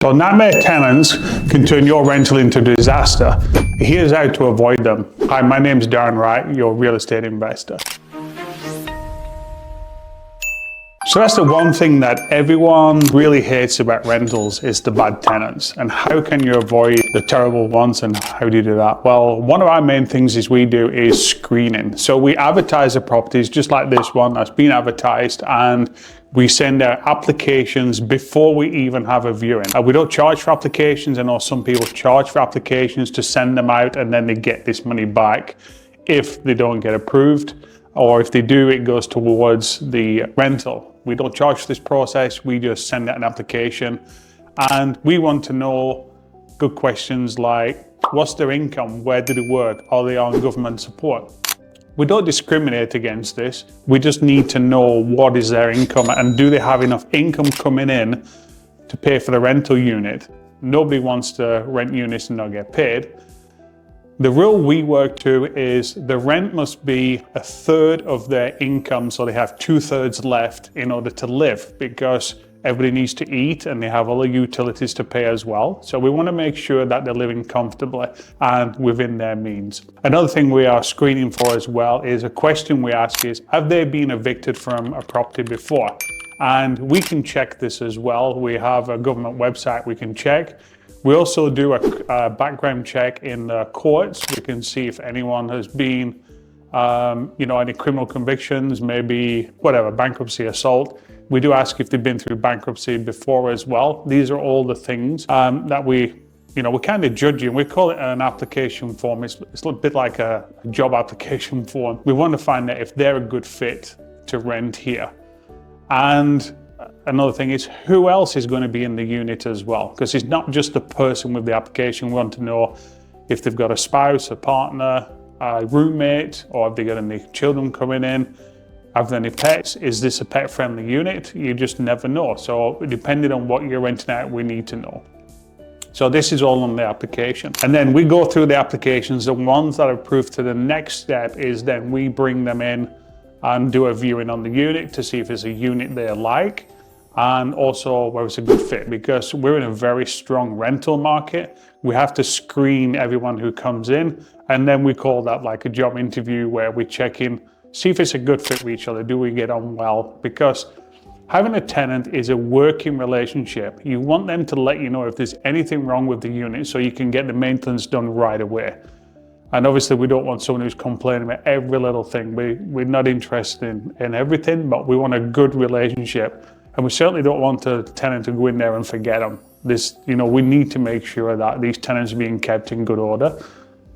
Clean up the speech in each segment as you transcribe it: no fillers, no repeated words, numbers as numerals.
So nightmare tenants can turn your rental into disaster. Here's how to avoid them. Hi, my name's Darren Wright, your real estate investor. So that's the one thing that everyone really hates about rentals is the bad tenants. And how can you avoid the terrible ones, and how do you do that? Well, one of our main things we do is screening. So we advertise the properties just like this one that's been advertised, and we send out applications before we even have a viewing. We don't charge for applications. I know some people charge for applications to send them out and then they get this money back if they don't get approved, or if they do, it goes towards the rental. We don't charge for this process. We just send out an application, and we want to know good questions like, what's their income? Where do they work? Are they on government support? We don't discriminate against this. We just need to know what is their income and do they have enough income coming in to pay for the rental unit. Nobody wants to rent units and not get paid. The rule we work to is the rent must be a third of their income, so they have 2/3 left in order to live, because everybody needs to eat and they have other utilities to pay as well. So we want to make sure that they're living comfortably and within their means. Another thing we are screening for as well is a question we ask is, have they been evicted from a property before? And we can check this as well. We have a government website we can check. We also do a background check in the courts. We can see if anyone has been, any criminal convictions, maybe whatever, bankruptcy, assault. We do ask if they've been through bankruptcy before as well. These are all the things that we're kind of judging. We call it an application form. It's a bit like a job application form. We want to find out if they're a good fit to rent here. And another thing is, who else is going to be in the unit as well? Because it's not just the person with the application. We want to know if they've got a spouse, a partner, a roommate, or have they got any children coming in? Have they any pets? Is this a pet-friendly unit? You just never know. So depending on what you're renting out, we need to know. So this is all on the application. And then we go through the applications. The ones that are approved to the next step is then we bring them in and do a viewing on the unit to see if it's a unit they like, and also whether it's a good fit, because we're in a very strong rental market. We have to screen everyone who comes in, and then we call that like a job interview where we check in, see if it's a good fit with each other. Do we get on well? Because having a tenant is a working relationship. You want them to let you know if there's anything wrong with the unit so you can get the maintenance done right away. And obviously we don't want someone who's complaining about every little thing. We're not interested in everything, but we want a good relationship. And we certainly don't want a tenant to go in there and forget them. We need to make sure that these tenants are being kept in good order,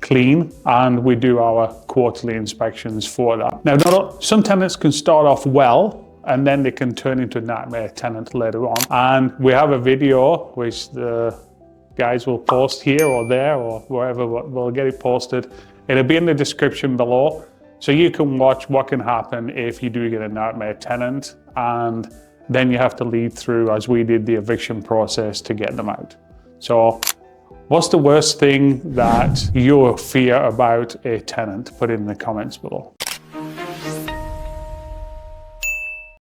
clean, and we do our quarterly inspections for that. Now, some tenants can start off well, and then they can turn into a nightmare tenant later on. And we have a video which the guys will post here or there or wherever. We'll get it posted. It'll be in the description below, so you can watch what can happen if you do get a nightmare tenant, and then you have to lead through, as we did, the eviction process to get them out. So what's the worst thing that you fear about a tenant? Put it in the comments below.